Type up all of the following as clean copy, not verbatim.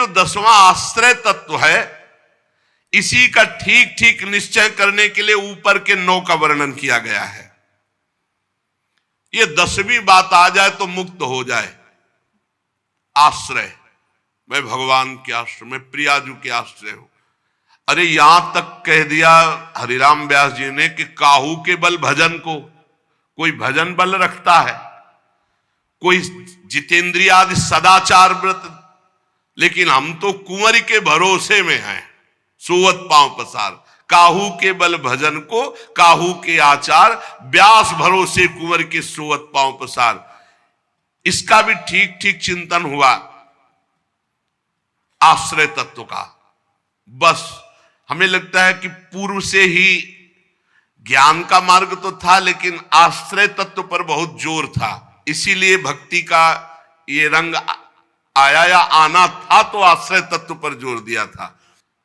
जो 10वां आश्रय तत्व है, इसी का ठीक ठीक निश्चय करने के लिए ऊपर के 9 का वर्णन किया गया है। ये 10वीं बात आ जाए तो मुक्त हो जाए। आश्रय, मैं भगवान के आश्रय में, प्रियाजू के आश्रय हूं। अरे यहां तक कह दिया हरिराम व्यास जी ने कि काहू के बल भजन को, कोई भजन बल रखता है, कोई जितेंद्रिय आदि सदाचार व्रत, लेकिन हम तो कुंवर के भरोसे में हैं, सोवत पांव पसार। काहू के बल भजन को, काहू के आचार, व्यास भरोसे कुंवर के सोवत पांव पसार। इसका भी ठीक ठीक चिंतन हुआ आश्रय तत्व का। बस हमें लगता है कि पूर्व से ही ज्ञान का मार्ग तो था, लेकिन आश्रय तत्व पर बहुत जोर था, इसीलिए भक्ति का ये रंग आया या आना था तो आश्रय तत्व पर जोर दिया था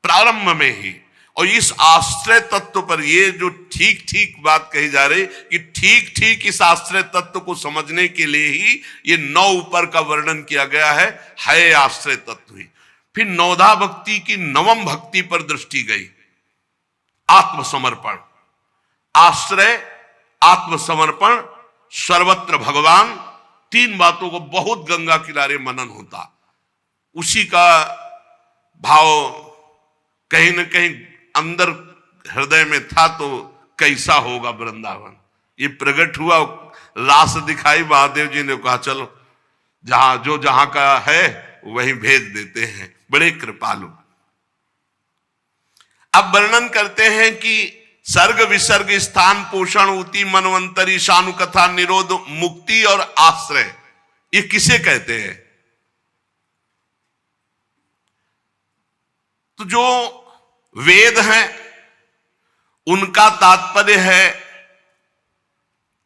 प्रारंभ में ही। और इस आश्रय तत्व पर ये जो ठीक ठीक बात कही जा रही कि ठीक ठीक इस आश्रय तत्व को समझने के लिए ही ये 9 ऊपर का वर्णन किया गया है आश्रय तत्व ही। फिर नवधा भक्ति की 9वीं भक्ति पर दृष्टि गई, आत्मसमर्पण। आश्रय, आत्मसमर्पण, सर्वत्र भगवान, 3 बातों को बहुत गंगा किनारे मनन होता। उसी का भाव कहीं न कहीं अंदर हृदय में था, तो कैसा होगा वृंदावन। ये प्रकट हुआ, रास दिखाई, महादेव जी ने कहा चलो जहां का है वहीं भेज देते हैं, बड़े कृपालु। अब वर्णन करते हैं कि सर्ग विसर्ग स्थान पोषण ऊती मनवंतरी शानु कथा निरोध मुक्ति और आश्रय, ये किसे कहते हैं? तो जो वेद हैं उनका तात्पर्य है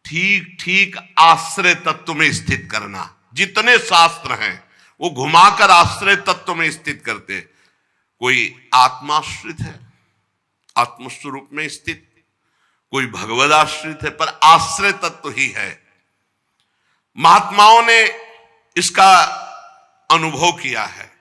ठीक ठीक आश्रय तत्व में स्थित करना। जितने शास्त्र हैं वो घुमाकर आश्रय तत्व में स्थित करते। कोई आत्माश्रित है, आत्मस्वरूप में स्थित, कोई भगवद आश्रित है, पर आश्रय तत्व ही है। महात्माओं ने इसका अनुभव किया है।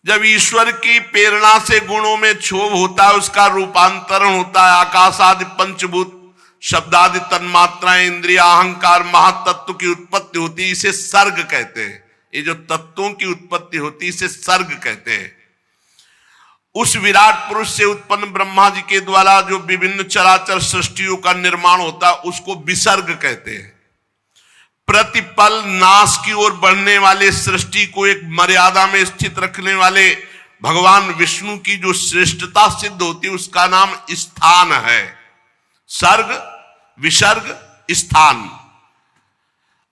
जब ईश्वर की प्रेरणा से गुणों में क्षोभ होता है, उसका रूपांतरण होता है, आकाश आदि पंचभूत, शब्दादि तन्मात्राएं, इंद्रिया, अहंकार, महातत्व की उत्पत्ति होती है, इसे सर्ग कहते हैं। ये जो तत्वों की उत्पत्ति होती है इसे सर्ग कहते हैं। उस विराट पुरुष से उत्पन्न ब्रह्मा जी के द्वारा जो विभिन्न चराचर सृष्टियों का निर्माण होता है उसको विसर्ग कहते हैं। प्रतिपल नाश की ओर बढ़ने वाले सृष्टि को एक मर्यादा में स्थित रखने वाले भगवान विष्णु की जो श्रेष्ठता सिद्ध होती है उसका नाम स्थान है। सर्ग, विसर्ग, स्थान।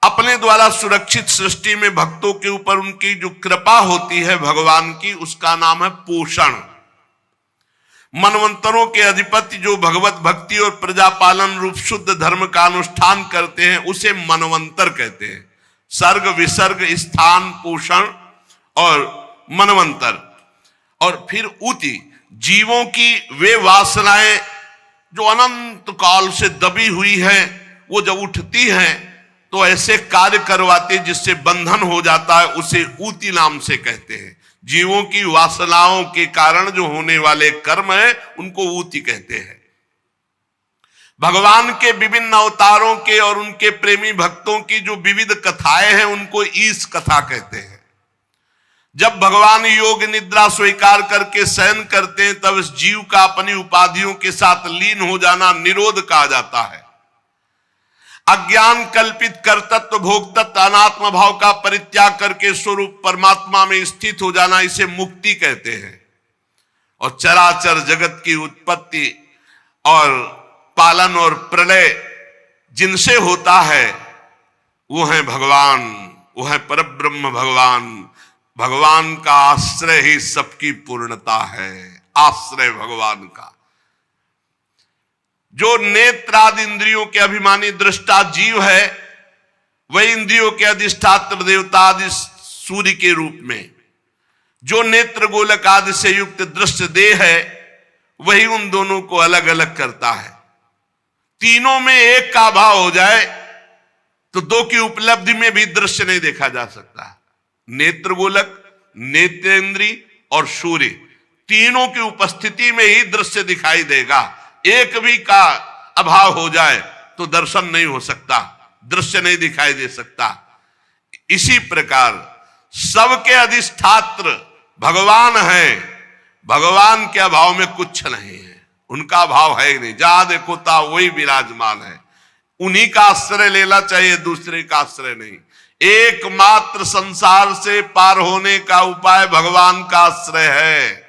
अपने द्वारा सुरक्षित सृष्टि में भक्तों के ऊपर उनकी जो कृपा होती है भगवान की, उसका नाम है पोषण। मनवंतरों के अधिपति जो भगवत भक्ति और प्रजापालन रूप शुद्ध धर्म का अनुष्ठान करते हैं उसे मनवंतर कहते हैं। सर्ग, विसर्ग, स्थान, पोषण और मनवंतर। और फिर ऊति, जीवों की वे वासनाएं जो अनंत काल से दबी हुई है, वो जब उठती हैं तो ऐसे कार्य करवाते जिससे बंधन हो जाता है, उसे ऊति नाम से कहते हैं। जीवों की वासनाओं के कारण जो होने वाले कर्म है उनको ऊति कहते हैं। भगवान के विभिन्न अवतारों के और उनके प्रेमी भक्तों की जो विविध कथाएं हैं उनको ईश कथा कहते हैं। जब भगवान योग निद्रा स्वीकार करके शयन करते हैं तब इस जीव का अपनी उपाधियों के साथ लीन हो जाना निरोध कहा जाता है। अज्ञान कल्पित कर्तृत्व भोक्तत्व अनात्म भाव का परित्याग करके स्वरूप परमात्मा में स्थित हो जाना, इसे मुक्ति कहते हैं। और चराचर जगत की उत्पत्ति और पालन और प्रलय जिनसे होता है वो है भगवान, वो है परब्रह्म भगवान। भगवान का आश्रय ही सबकी पूर्णता है, आश्रय भगवान का। जो नेत्रादि इंद्रियों के अभिमानी दृष्टा जीव है वही इंद्रियों के अधिष्ठात्र देवता आदि सूर्य के रूप में, जो नेत्र गोलक आदि से युक्त दृश्य देह है वही उन दोनों को अलग अलग करता है। तीनों में एक का अभाव हो जाए तो दो की उपलब्धि में भी दृश्य नहीं देखा जा सकता। नेत्र गोलक नेत्रेंद्री और सूर्य, तीनों की उपस्थिति में ही दृश्य दिखाई देगा। एक भी का अभाव हो जाए तो दर्शन नहीं हो सकता, दृश्य नहीं दिखाई दे सकता। इसी प्रकार सबके अधिष्ठात्र भगवान है, भगवान के अभाव में कुछ नहीं है, उनका अभाव है ही नहीं। जहां देखो ता वही विराजमान है, उन्हीं का आश्रय लेना चाहिए, दूसरे का आश्रय नहीं। एकमात्र संसार से पार होने का उपाय भगवान का आश्रय है।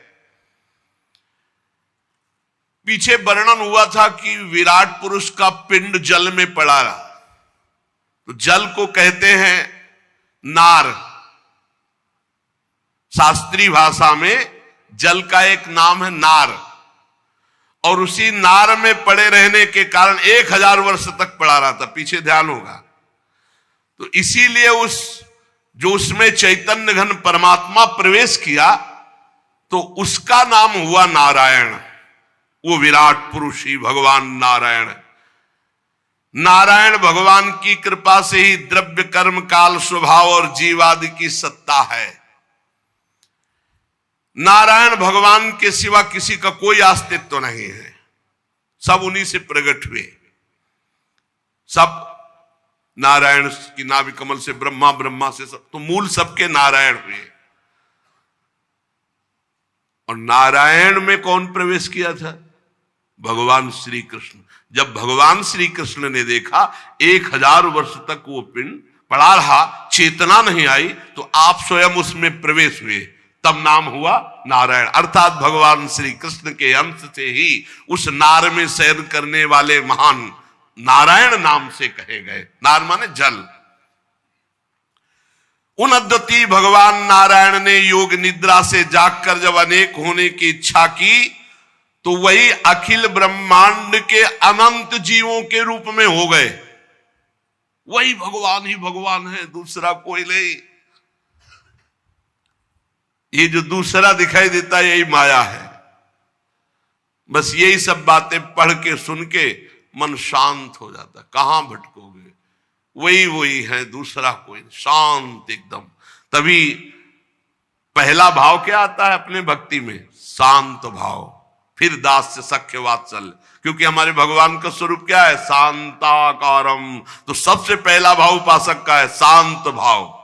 पीछे वर्णन हुआ था कि विराट पुरुष का पिंड जल में पड़ा, तो जल को कहते हैं नार। शास्त्रीय भाषा में जल का एक नाम है नार, और उसी नार में पड़े रहने के कारण 1000 वर्ष तक पड़ा रहा था, पीछे ध्यान होगा। तो इसीलिए जो उसमें चैतन्य घन परमात्मा प्रवेश किया तो उसका नाम हुआ नारायण। वो विराट पुरुष ही भगवान नारायण। नारायण भगवान की कृपा से ही द्रव्य कर्म काल स्वभाव और जीव आदि की सत्ता है। नारायण भगवान के सिवा किसी का कोई अस्तित्व नहीं है, सब उन्हीं से प्रकट हुए। सब नारायण की नाभि कमल से ब्रह्मा, ब्रह्मा से सब, तो मूल सबके नारायण हुए। और नारायण में कौन प्रवेश किया था? भगवान श्री कृष्ण। जब भगवान श्री कृष्ण ने देखा 1000 वर्ष तक वो पिंड पड़ा रहा, चेतना नहीं आई, तो आप स्वयं उसमें प्रवेश हुए, तब नाम हुआ नारायण। अर्थात भगवान श्री कृष्ण के अंश से ही उस नार में शयन करने वाले महान नारायण नाम से कहे गए। नार माने जल। उन अद्वितीय भगवान नारायण ने योग निद्रा से जागकर जब अनेक होने की इच्छा की, तो वही अखिल ब्रह्मांड के अनंत जीवों के रूप में हो गए। वही भगवान ही भगवान है, दूसरा कोई नहीं। ये जो दूसरा दिखाई देता है यही माया है। बस यही सब बातें पढ़ के सुन के मन शांत हो जाता। कहां भटकोगे, वही है, दूसरा कोई नहीं, शांत एकदम। तभी पहला भाव क्या आता है अपने भक्ति में? शांत भाव। फिर दास्य सख्य वात्सल्य, क्योंकि हमारे भगवान का स्वरूप क्या है? शांताकारम। तो सबसे पहला भाव उपासक का है शांत भाव।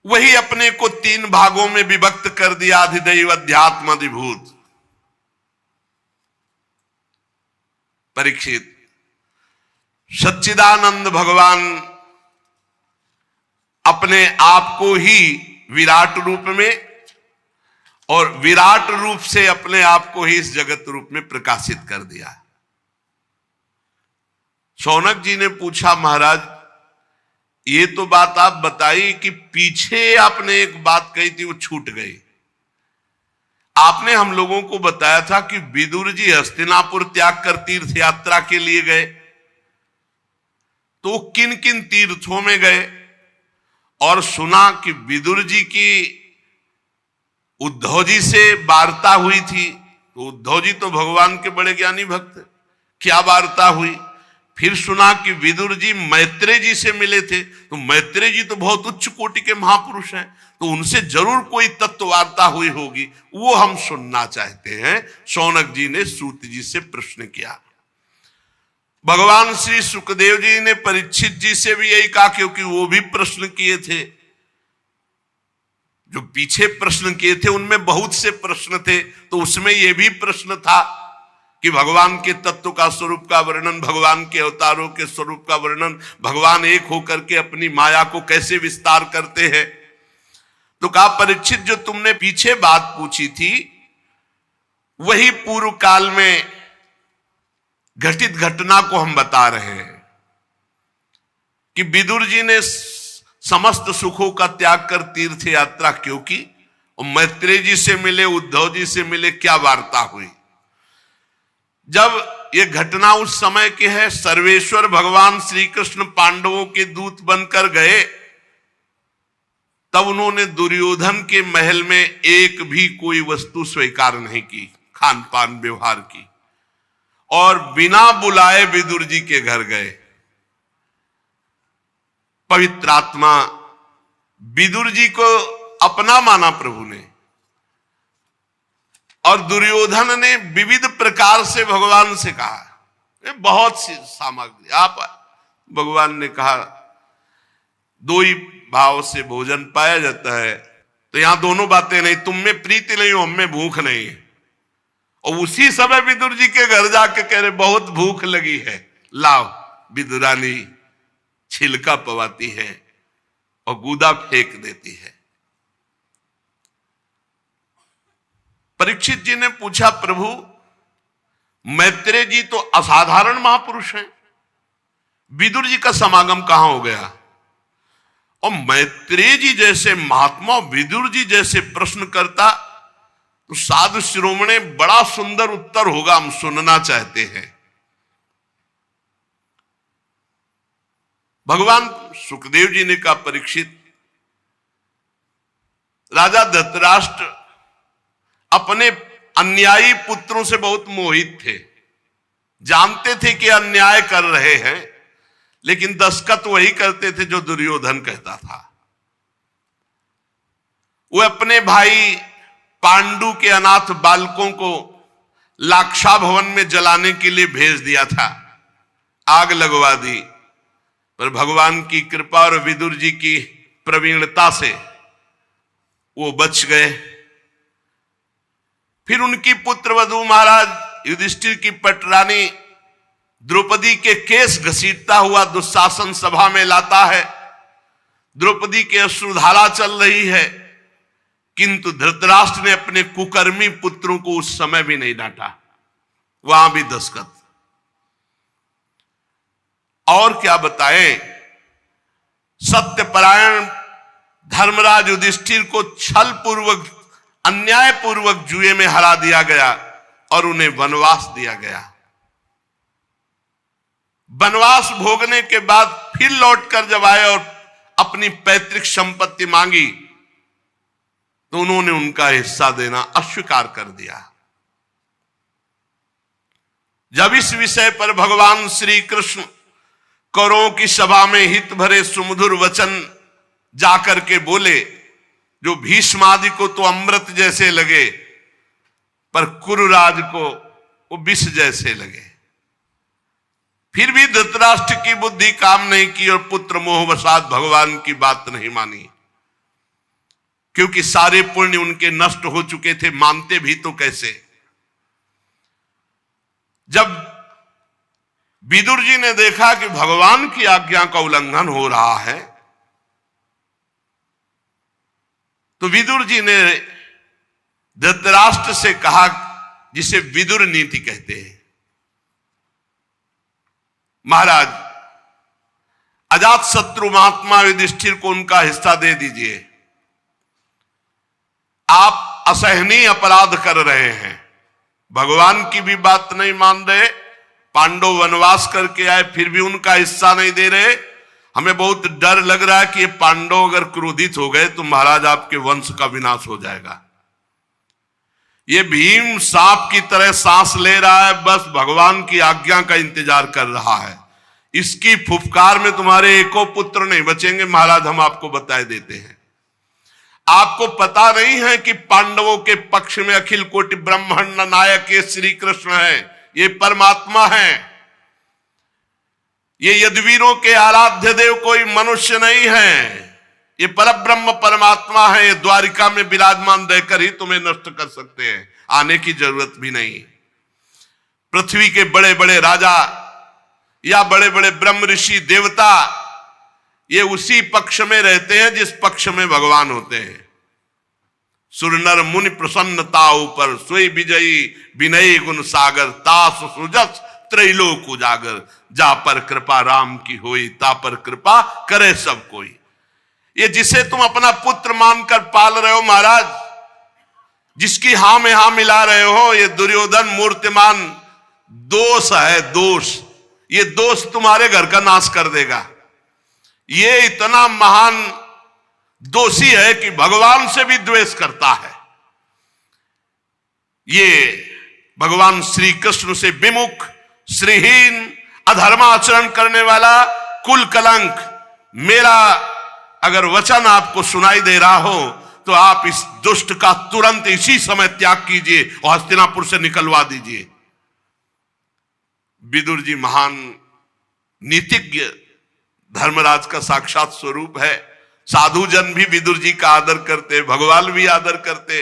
वही अपने को 3 भागों में विभक्त कर दिया, अधिदैव अध्यात्म अधिभूत। परीक्षित, सच्चिदानंद भगवान अपने आप को ही विराट रूप में और विराट रूप से अपने आप को ही इस जगत रूप में प्रकाशित कर दिया। शौनक जी ने पूछा, महाराज ये तो बात आप बताई कि पीछे आपने एक बात कही थी वो छूट गई। आपने हम लोगों को बताया था कि विदुर जी हस्तिनापुर त्याग कर तीर्थ यात्रा के लिए गए, तो किन किन तीर्थों में गए? और सुना कि विदुर जी की उद्धव जी से वार्ता हुई थी, तो उद्धव जी तो भगवान के बड़े ज्ञानी भक्त, क्या वार्ता हुई? फिर सुना कि विदुर जी मैत्रेय जी से मिले थे, तो मैत्रेय जी तो बहुत उच्च कोटि के महापुरुष हैं, तो उनसे जरूर कोई तत्व वार्ता हुई होगी, वो हम सुनना चाहते हैं। शौनक जी ने सूत जी से प्रश्न किया। भगवान श्री सुखदेव जी ने परीक्षित जी से भी यही कहा, क्योंकि वो भी प्रश्न किए थे। जो पीछे प्रश्न किए थे उनमें बहुत से प्रश्न थे, तो उसमें यह भी प्रश्न था कि भगवान के तत्व का स्वरूप का वर्णन, भगवान के अवतारों के स्वरूप का वर्णन, भगवान एक होकर के अपनी माया को कैसे विस्तार करते हैं। तो कहा, परीक्षित जो तुमने पीछे बात पूछी थी वही पूर्व काल में घटित घटना को हम बता रहे हैं कि विदुर जी ने समस्त सुखों का त्याग कर तीर्थ यात्रा क्यों की, और मैत्रेय जी से मिले, उद्धव जी से मिले, क्या वार्ता हुई। जब ये घटना उस समय की है, सर्वेश्वर भगवान श्री कृष्ण पांडवों के दूत बनकर गए, तब उन्होंने दुर्योधन के महल में एक भी कोई वस्तु स्वीकार नहीं की, खान पान व्यवहार की, और बिना बुलाए विदुर जी के घर गए। पवित्र आत्मा विदुर जी को अपना माना प्रभु ने, और दुर्योधन ने विविध प्रकार से भगवान से कहा, बहुत सी सामग्री आप, भगवान ने कहा दो ही भाव से भोजन पाया जाता है, तो यहां दोनों बातें नहीं, तुम में प्रीति नहीं, हम में भूख नहीं। और उसी समय विदुर जी के घर जाके कह रहे बहुत भूख लगी है, लाओ। विदुरानी छिलका पवाती है और गूदा फेंक देती है। परीक्षित जी ने पूछा, प्रभु मैत्रेय जी तो असाधारण महापुरुष हैं, विदुर जी का समागम कहां हो गया? और मैत्रेय जी जैसे महात्मा विदुर जी जैसे प्रश्न करता तो साधु शिरोमणि बड़ा सुंदर उत्तर होगा, हम सुनना चाहते हैं। भगवान सुखदेव जी ने कहा, परीक्षित, राजा धृतराष्ट्र अपने अन्यायी पुत्रों से बहुत मोहित थे, जानते थे कि अन्याय कर रहे हैं, लेकिन दस्तखत वही करते थे जो दुर्योधन कहता था। वो अपने भाई पांडु के अनाथ बालकों को लाक्षा भवन में जलाने के लिए भेज दिया था, आग लगवा दी, पर भगवान की कृपा और विदुर जी की प्रवीणता से वो बच गए। फिर उनकी पुत्रवधू महाराज युधिष्ठिर की पटरानी द्रौपदी के केस घसीटता हुआ दुशासन सभा में लाता है। द्रौपदी के अश्रुधारा चल रही है, किंतु धृतराष्ट्र ने अपने कुकर्मी पुत्रों को उस समय भी नहीं डांटा, वहां भी दस्तखत। और क्या बताएं, सत्यपरायण धर्मराज युधिष्ठिर को छल पूर्वक अन्याय पूर्वक जुए में हरा दिया गया और उन्हें वनवास दिया गया। वनवास भोगने के बाद फिर लौटकर जब आए और अपनी पैतृक संपत्ति मांगी तो उन्होंने उनका हिस्सा देना अस्वीकार कर दिया। जब इस विषय पर भगवान श्री कृष्ण कौरवों की सभा में हित भरे सुमधुर वचन जाकर के बोले, जो भीष्मादि को तो अमृत जैसे लगे, पर कुरुराज को वो विष जैसे लगे। फिर भी धृतराष्ट्र की बुद्धि काम नहीं की और पुत्र मोहवशात भगवान की बात नहीं मानी, क्योंकि सारे पुण्य उनके नष्ट हो चुके थे, मानते भी तो कैसे। जब विदुर जी ने देखा कि भगवान की आज्ञा का उल्लंघन हो रहा है, तो विदुर जी ने धृतराष्ट्र से कहा, जिसे विदुर नीति कहते हैं, महाराज अजात शत्रु महात्मा युधिष्ठिर को उनका हिस्सा दे दीजिए। आप असहनीय अपराध कर रहे हैं, भगवान की भी बात नहीं मान रहे, पांडव वनवास करके आए फिर भी उनका हिस्सा नहीं दे रहे। हमें बहुत डर लग रहा है कि ये पांडव अगर क्रोधित हो गए तो महाराज आपके वंश का विनाश हो जाएगा। ये भीम सांप की तरह सांस ले रहा है, बस भगवान की आज्ञा का इंतजार कर रहा है। इसकी फुफकार में तुम्हारे एको पुत्र नहीं बचेंगे, महाराज हम आपको बताए देते हैं। आपको पता नहीं है कि पांडवों के पक्ष में अखिल कोटि ब्रह्मांड नायक ये श्री कृष्ण है, ये परमात्मा है। ये यदुवीरों के आराध्य देव कोई मनुष्य नहीं है, ये परब्रह्म परमात्मा है। ये द्वारिका में विराजमान रहकर ही तुम्हें नष्ट कर सकते हैं, आने की जरूरत भी नहीं। पृथ्वी के बड़े बड़े राजा या बड़े बड़े ब्रह्म ऋषि देवता ये उसी पक्ष में रहते हैं जिस पक्ष में भगवान होते हैं। सुर नर मुनि प्रसन्नता ऊपर सोई विजयी विनयी गुण सागर तास सुजस त्रैलोक उजागर। जा पर कृपा राम की होई ता पर कृपा करे सब कोई। ये जिसे तुम अपना पुत्र मानकर पाल रहे हो महाराज, जिसकी हां में हां मिला रहे हो, ये दुर्योधन मूर्तिमान दोष है, दोष। ये दोष तुम्हारे घर का नाश कर देगा। ये इतना महान दोषी है कि भगवान से भी द्वेष करता है। ये भगवान श्री कृष्ण से विमुख, श्रीहीन, अधर्माचरण करने वाला, कुल कलंक, मेरा अगर वचन आपको सुनाई दे रहा हो तो आप इस दुष्ट का तुरंत इसी समय त्याग कीजिए और हस्तिनापुर से निकलवा दीजिए। विदुर जी महान नीतिज्ञ, धर्मराज का साक्षात स्वरूप है। साधु जन भी विदुर जी का आदर करते, भगवान भी आदर करते।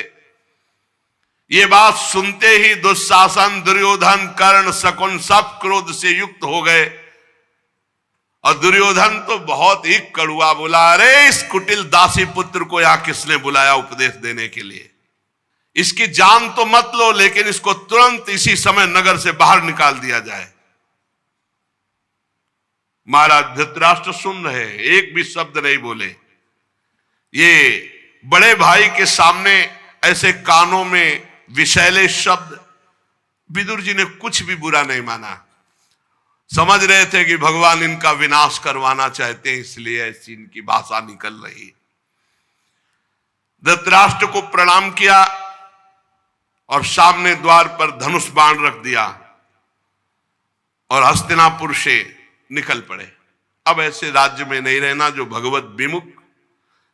ये बात सुनते ही दुशासन, दुर्योधन, कर्ण, शकुन सब क्रोध से युक्त हो गए। और दुर्योधन तो बहुत ही कड़ुआ बोला, अरे इस कुटिल दासी पुत्र को यहां किसने बुलाया उपदेश देने के लिए? इसकी जान तो मत लो, लेकिन इसको तुरंत इसी समय नगर से बाहर निकाल दिया जाए। महाराज धृतराष्ट्र सुन रहे, एक भी शब्द नहीं बोले। ये बड़े भाई के सामने ऐसे कानों में विषैले शब्द, विदुर जी ने कुछ भी बुरा नहीं माना। समझ रहे थे कि भगवान इनका विनाश करवाना चाहते हैं, इसलिए ऐसी इनकी भाषा निकल रही। धृतराष्ट्र को प्रणाम किया और सामने द्वार पर धनुष बाण रख दिया और हस्तिनापुर से निकल पड़े। अब ऐसे राज्य में नहीं रहना जो भगवत विमुख,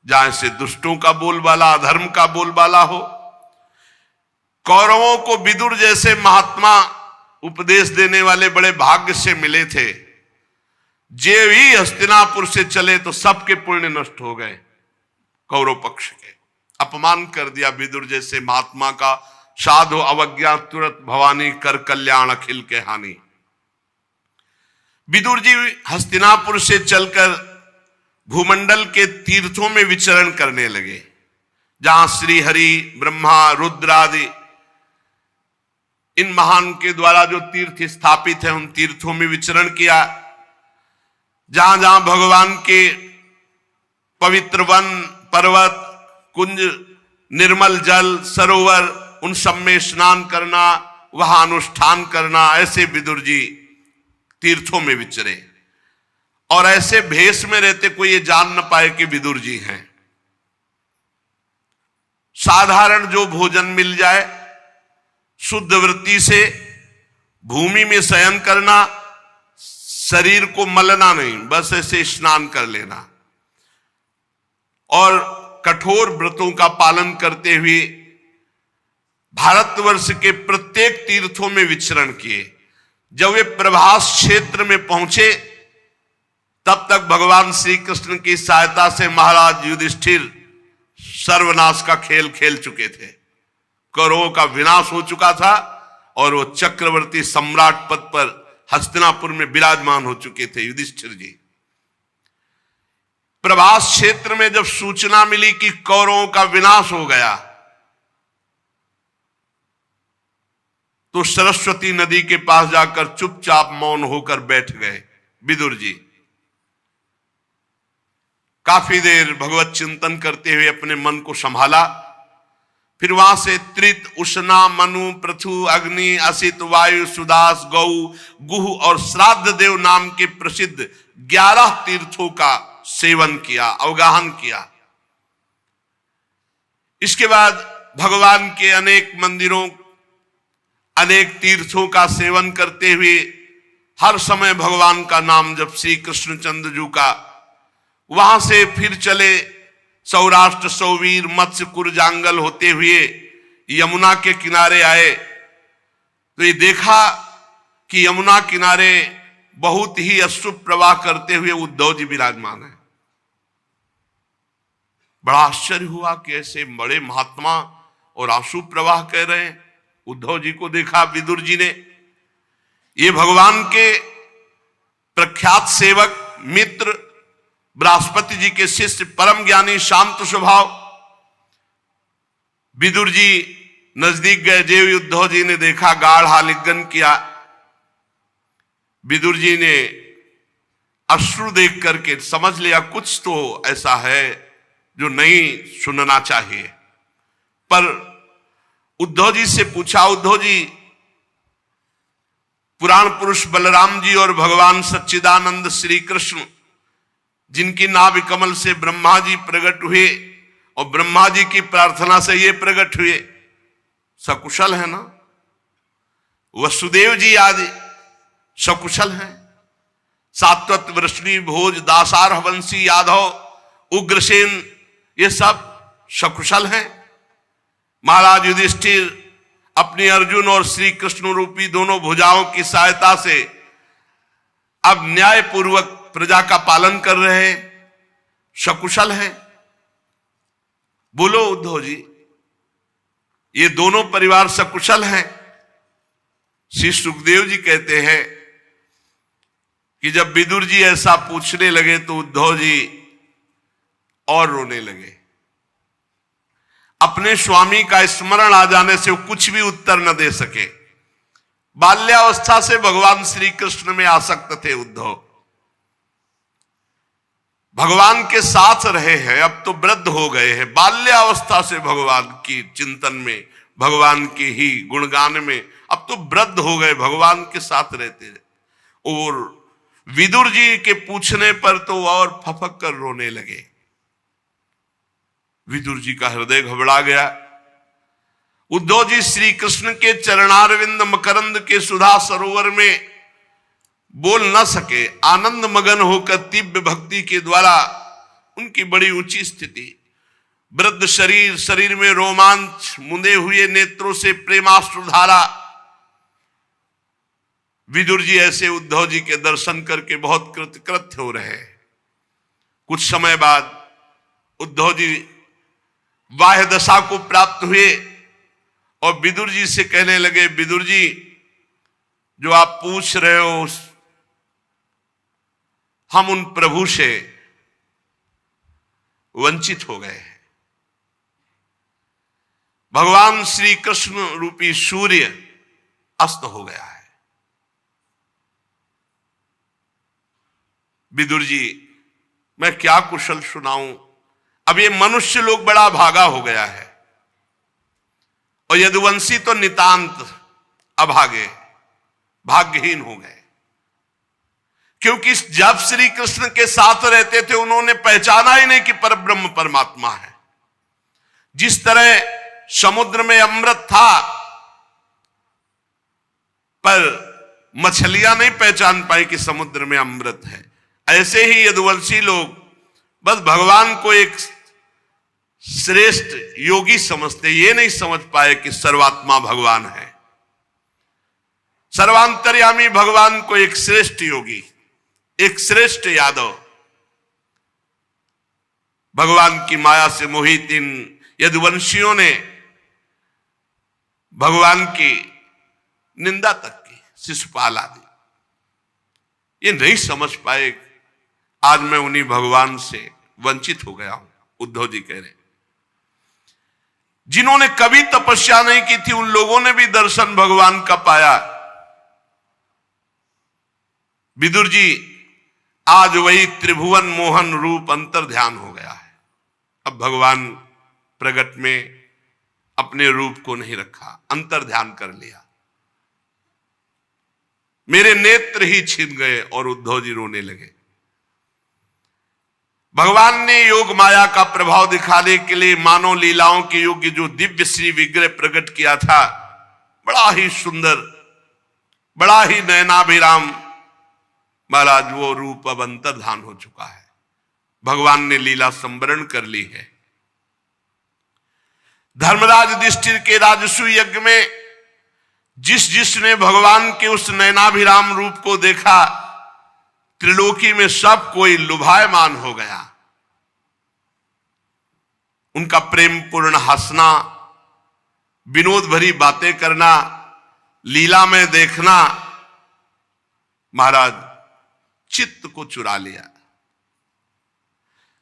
जहां से दुष्टों का बोलबाला, अधर्म का बोलबाला हो। कौरवों को विदुर जैसे महात्मा उपदेश देने वाले बड़े भाग्य से मिले थे। जे भी हस्तिनापुर से चले तो सबके पुण्य नष्ट हो गए। कौरव पक्ष के अपमान कर दिया विदुर जैसे महात्मा का। साधु अवज्ञा तुरंत भवानी, कर कल्याण अखिल के हानि। विदुर जी हस्तिनापुर से चलकर भूमंडल के तीर्थों में विचरण करने लगे, जहां श्री हरि, ब्रह्मा, रुद्र आदि इन महान के द्वारा जो तीर्थ स्थापित है, उन तीर्थों में विचरण किया। जहां जहां भगवान के पवित्र वन, पर्वत, कुंज, निर्मल जल, सरोवर, उन सब में स्नान करना, वहां अनुष्ठान करना, ऐसे विदुर जी तीर्थों में विचरे। और ऐसे भेष में रहते कोई ये जान न पाए कि विदुर जी हैं। साधारण जो भोजन मिल जाए, शुद्ध वृत्ति से भूमि में शयन करना, शरीर को मलना नहीं, बस ऐसे स्नान कर लेना। और कठोर व्रतों का पालन करते हुए भारतवर्ष के प्रत्येक तीर्थों में विचरण किए। जब वे प्रभास क्षेत्र में पहुंचे तब तक भगवान श्री कृष्ण की सहायता से महाराज युधिष्ठिर सर्वनाश का खेल खेल चुके थे। कौरवों का विनाश हो चुका था और वो चक्रवर्ती सम्राट पद पर हस्तिनापुर में विराजमान हो चुके थे युधिष्ठिर जी। प्रभास क्षेत्र में जब सूचना मिली कि कौरवों का विनाश हो गया तो सरस्वती नदी के पास जाकर चुपचाप मौन होकर बैठ गए विदुर जी। काफी देर भगवत चिंतन करते हुए अपने मन को संभाला। फिर वहां से त्रित, उष्णा, मनु, पृथु, अग्नि, असित, वायु, सुदास, गौ, गुह और श्राद्ध देव नाम के प्रसिद्ध 11 तीर्थों का सेवन किया, अवगाहन किया। इसके बाद भगवान के अनेक मंदिरों, अनेक तीर्थों का सेवन करते हुए हर समय भगवान का नाम जब श्री कृष्णचंद्र जी का, वहां से फिर चले सौराष्ट्र, सौवीर, मत्स्य, कुरजांगल होते हुए यमुना के किनारे आए तो ये देखा कि यमुना किनारे बहुत ही अश्रु प्रवाह करते हुए उद्धव जी विराजमान है। बड़ा आश्चर्य हुआ कि ऐसे बड़े महात्मा और आंसू प्रवाह कह रहे हैं। उद्धव जी को देखा विदुर जी ने। ये भगवान के प्रख्यात सेवक, मित्र, बृहस्पति जी के शिष्य, परम ज्ञानी, शांत स्वभाव विदुर जी नजदीक गए। देव उद्धव जी ने देखा, गाढ़ आलिंगन किया। विदुर जी ने अश्रु देख करके समझ लिया कुछ तो ऐसा है जो नहीं सुनना चाहिए। पर उद्धव जी से पूछा, उद्धव जी, पुराण पुरुष बलराम जी और भगवान सच्चिदानंद श्री कृष्ण जिनकी नाभि कमल से ब्रह्मा जी प्रकट हुए और ब्रह्मा जी की प्रार्थना से ये प्रकट हुए, सकुशल है ना? वसुदेव जी आदि सकुशल हैं, सात्वत, वृष्णि, भोज, दासार, हवंशी, यादव, उग्रसेन, ये सब सकुशल हैं। महाराज युधिष्ठिर अपनी अर्जुन और श्री कृष्ण रूपी दोनों भुजाओं की सहायता से अब न्याय पूर्वक प्रजा का पालन कर रहे हैं, सकुशल है। बोलो उद्धव जी, ये दोनों परिवार सकुशल हैं। श्री सुखदेव जी कहते हैं कि जब विदुर जी ऐसा पूछने लगे तो उद्धव जी और रोने लगे। अपने स्वामी का स्मरण आ जाने से वो कुछ भी उत्तर न दे सके। बाल्यावस्था से भगवान श्री कृष्ण में आसक्त थे उद्धव, भगवान के साथ रहे हैं, अब तो वृद्ध हो गए हैं। बाल्यावस्था से भगवान की चिंतन में, भगवान के ही गुणगान में, अब तो वृद्ध हो गए, भगवान के साथ रहते रहे। और विदुर जी के पूछने पर तो और फफक कर रोने लगे। विदुर जी का हृदय घबरा गया। उद्धव जी श्री कृष्ण के चरणारविंद मकरंद के सुधा सरोवर में बोल न सके। आनंद मगन होकर तीव्र भक्ति के द्वारा उनकी बड़ी ऊंची स्थिति, वृद्ध शरीर, शरीर में रोमांच, मुंदे हुए नेत्रों से प्रेमाश्रुधारा। विदुर जी ऐसे उद्धव जी के दर्शन करके बहुत कृतकृत्य हो रहे हैं। कुछ समय बाद उद्धव जी बाह्य दशा को प्राप्त हुए और विदुर जी से कहने लगे, विदुर जी जो आप पूछ रहे हो हम उन प्रभु से वंचित हो गए हैं। भगवान श्री कृष्ण रूपी सूर्य अस्त हो गया है। विदुर जी मैं क्या कुशल सुनाऊं, अब ये मनुष्य लोग बड़ा भागा हो गया है और यदुवंशी तो नितांत अभागे, भाग्यहीन हो गए। क्योंकि जब श्री कृष्ण के साथ रहते थे उन्होंने पहचाना ही नहीं कि परब्रह्म परमात्मा है। जिस तरह समुद्र में अमृत था पर मछलियां नहीं पहचान पाई कि समुद्र में अमृत है, ऐसे ही यदुवंशी लोग बस भगवान को एक श्रेष्ठ योगी समझते, ये नहीं समझ पाए कि सर्वात्मा भगवान है। सर्वांतर्यामी भगवान को एक श्रेष्ठ योगी, एक श्रेष्ठ यादव, भगवान की माया से मोहित इन यदुवंशियों ने भगवान की निंदा तक की, शिशुपाल आदि। ये नहीं समझ पाए आज मैं उन्हीं भगवान से वंचित हो गया हूं। उद्धव जी कह रहे जिन्होंने कभी तपस्या नहीं की थी उन लोगों ने भी दर्शन भगवान का पाया। विदुर जी आज वही त्रिभुवन मोहन रूप अंतर ध्यान हो गया है। अब भगवान प्रगट में अपने रूप को नहीं रखा, अंतर ध्यान कर लिया। मेरे नेत्र ही छिन गए और उद्धव जी रोने लगे। भगवान ने योग माया का प्रभाव दिखाने के लिए मानव लीलाओं के योग्य जो दिव्य श्री विग्रह प्रकट किया था, बड़ा ही सुंदर, बड़ा ही नयनाभिराम, महाराज वो रूप अब अंतर्धान हो चुका है। भगवान ने लीला संवरण कर ली है। धर्मराज युधिष्ठिर के राजसूय यज्ञ में जिसने भगवान के उस नयनाभिराम रूप को देखा, त्रिलोकी में सब कोई लुभायमान हो गया। उनका प्रेम पूर्ण हंसना, विनोद भरी बातें करना, लीला में देखना महाराज चित्त को चुरा लिया।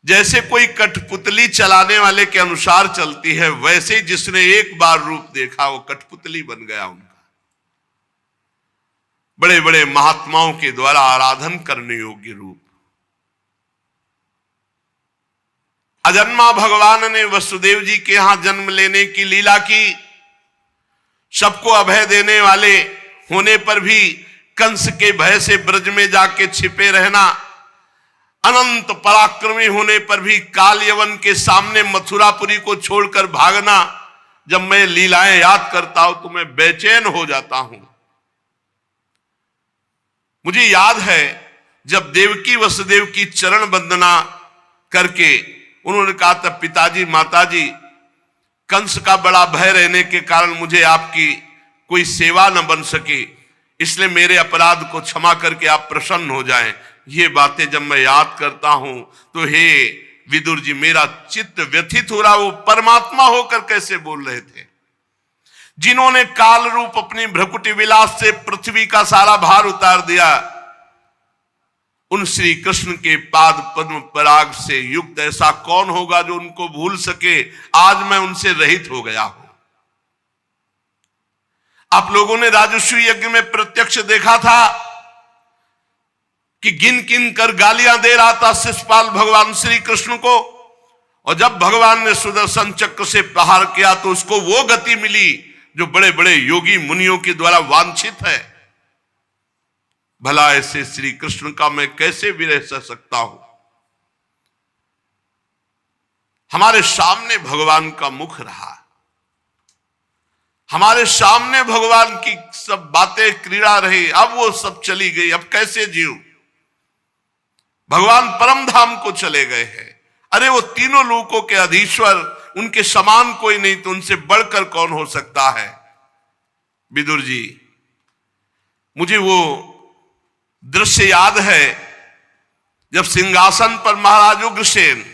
जैसे कोई कठपुतली चलाने वाले के अनुसार चलती है, वैसे जिसने एक बार रूप देखा वो कठपुतली बन गया उनका। बड़े बड़े महात्माओं के द्वारा आराधन करने योग्य रूप। अजन्मा भगवान ने वसुदेव जी के यहां जन्म लेने की लीला की। सबको अभय देने वाले होने पर भी कंस के भय से ब्रज में जाके छिपे रहना, अनंत पराक्रमी होने पर भी काल यवन के सामने मथुरापुरी को छोड़कर भागना। जब मैं लीलाएं याद करता हूं तो मैं बेचैन हो जाता हूं। मुझे याद है जब देवकी वसुदेव की चरण वंदना करके उन्होंने कहा तब पिताजी माताजी, कंस का बड़ा भय रहने के कारण मुझे आपकी कोई सेवा न बन सके, इसलिए मेरे अपराध को क्षमा करके आप प्रसन्न हो जाएं। ये बातें जब मैं याद करता हूं तो हे विदुर जी, मेरा चित्त व्यथित हो रहा। वो परमात्मा होकर कैसे बोल रहे थे, जिन्होंने काल रूप अपनी भ्रकुटी विलास से पृथ्वी का सारा भार उतार दिया। उन श्री कृष्ण के पाद पद्म पराग से युक्त ऐसा कौन होगा जो उनको भूल सके। आज मैं उनसे रहित हो गया हूं। आप लोगों ने राजस्व यज्ञ में प्रत्यक्ष देखा था कि गिन गिन कर गालियां दे रहा था शिशुपाल भगवान श्री कृष्ण को, और जब भगवान ने सुदर्शन चक्र से प्रहार किया तो उसको वो गति मिली जो बड़े बड़े योगी मुनियों के द्वारा वांछित है। भला ऐसे श्री कृष्ण का मैं कैसे विरह सह सकता हूं। हमारे सामने भगवान का मुख रहा, हमारे सामने भगवान की सब बातें क्रीड़ा रही, अब वो सब चली गई। अब कैसे जीऊं। भगवान परम धाम को चले गए हैं। अरे वो तीनों लोकों के अधीश्वर, उनके समान कोई नहीं, तो उनसे बढ़कर कौन हो सकता है। विदुर जी, मुझे वो दृश्य याद है जब सिंहासन पर महाराज उग्रसेन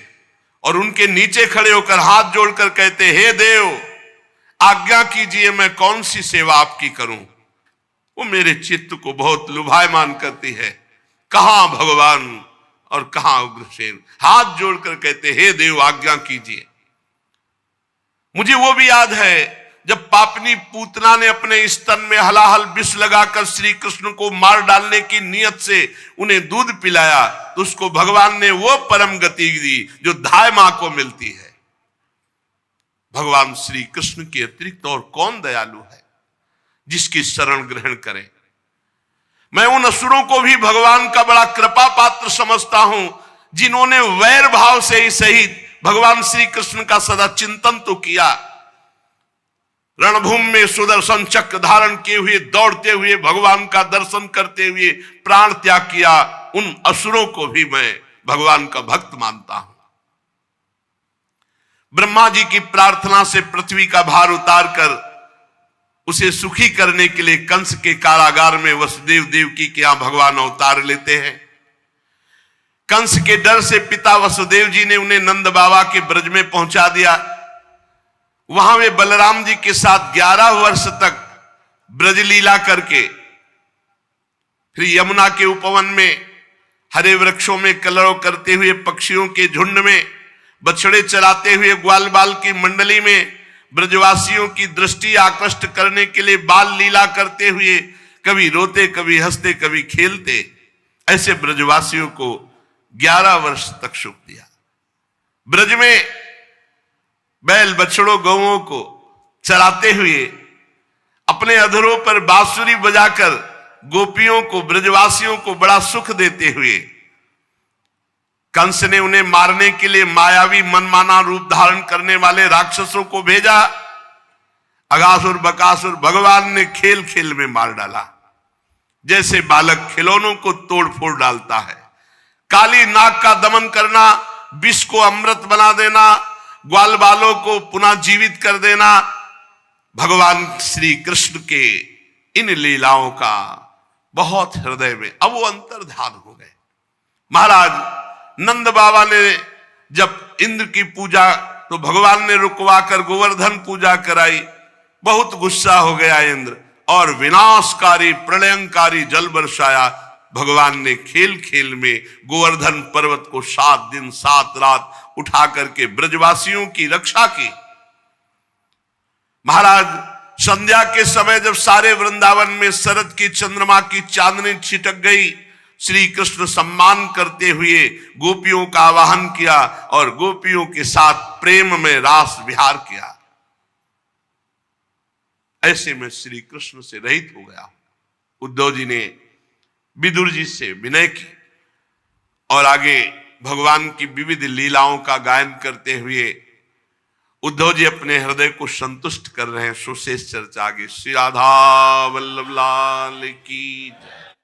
और उनके नीचे खड़े होकर हाथ जोड़कर कहते, हे देव आज्ञा कीजिए, मैं कौन सी सेवा आपकी करूं। वो मेरे चित्त को बहुत लुभायमान करती है। कहां भगवान और कहां उग्रसेन, हाथ जोड़कर कहते, हे देव आज्ञा कीजिए। मुझे वो भी याद है जब पापनी पूतना ने अपने स्तन में हलाहल विष लगाकर श्री कृष्ण को मार डालने की नियत से उन्हें दूध पिलाया, तो उसको भगवान ने वो परम गति दी जो धाय मां को मिलती है। भगवान श्री कृष्ण के अतिरिक्त और कौन दयालु है जिसकी शरण ग्रहण करें। मैं उन असुरों को भी भगवान का बड़ा कृपा पात्र समझता हूं जिन्होंने वैर भाव से ही सही भगवान श्री कृष्ण का सदा चिंतन तो किया। रणभूमि में सुदर्शन चक्र धारण किए हुए दौड़ते हुए भगवान का दर्शन करते हुए प्राण त्याग किया। उन असुरों को भी मैं भगवान का भक्त मानता हूं। ब्रह्मा जी की प्रार्थना से पृथ्वी का भार उतारकर उसे सुखी करने के लिए कंस के कारागार में वसुदेव देवकी के यहां भगवान अवतार लेते हैं। कंस के डर से पिता वसुदेव जी ने उन्हें नंद बाबा के ब्रज में पहुंचा दिया। वहां वे बलराम जी के साथ 11 वर्ष तक ब्रज लीला करके फिर यमुना के उपवन में हरे वृक्षों में कलरव करते हुए पक्षियों के झुंड में बछड़े चराते हुए ग्वाल बाल की मंडली में ब्रजवासियों की दृष्टि आकृष्ट करने के लिए बाल लीला करते हुए कभी रोते कभी हंसते कभी खेलते, ऐसे ब्रजवासियों को 11 वर्ष तक सुख दिया। ब्रज में बैल बछड़ों गौओं को चराते हुए अपने अधरों पर बांसुरी बजाकर गोपियों को ब्रजवासियों को बड़ा सुख देते हुए कंस ने उन्हें मारने के लिए मायावी मनमाना रूप धारण करने वाले राक्षसों को भेजा। अगासुर बकासुर भगवान ने खेल खेल में मार डाला, जैसे बालक खिलौनों को तोड़ फोड़ डालता है। काली नाग का दमन करना, विष को अमृत बना देना, ग्वाल बालों को पुनः जीवित कर देना, भगवान श्री कृष्ण के इन लीलाओं का बहुत हृदय में अब वो अंतर्धान हो गए। महाराज नंद बाबा ने जब इंद्र की पूजा तो भगवान ने रुकवा कर गोवर्धन पूजा कराई। बहुत गुस्सा हो गया इंद्र और विनाशकारी प्रलयंकारी जल बरसाया। भगवान ने खेल खेल में गोवर्धन पर्वत को 7 दिन 7 रात उठा करके ब्रजवासियों की रक्षा की। महाराज संध्या के समय जब सारे वृंदावन में शरद की चंद्रमा की चांदनी छिटक गई, श्री कृष्ण सम्मान करते हुए गोपियों का आवाहन किया और गोपियों के साथ प्रेम में रास विहार किया। ऐसे में श्री कृष्ण से रहित हो गया। उद्धव जी ने विदुर जी से विनय की और आगे भगवान की विविध लीलाओं का गायन करते हुए उद्धव जी अपने हृदय को संतुष्ट कर रहे हैं। सुशेष चर्चा आगे। श्री राधा वल्लभ लाल की।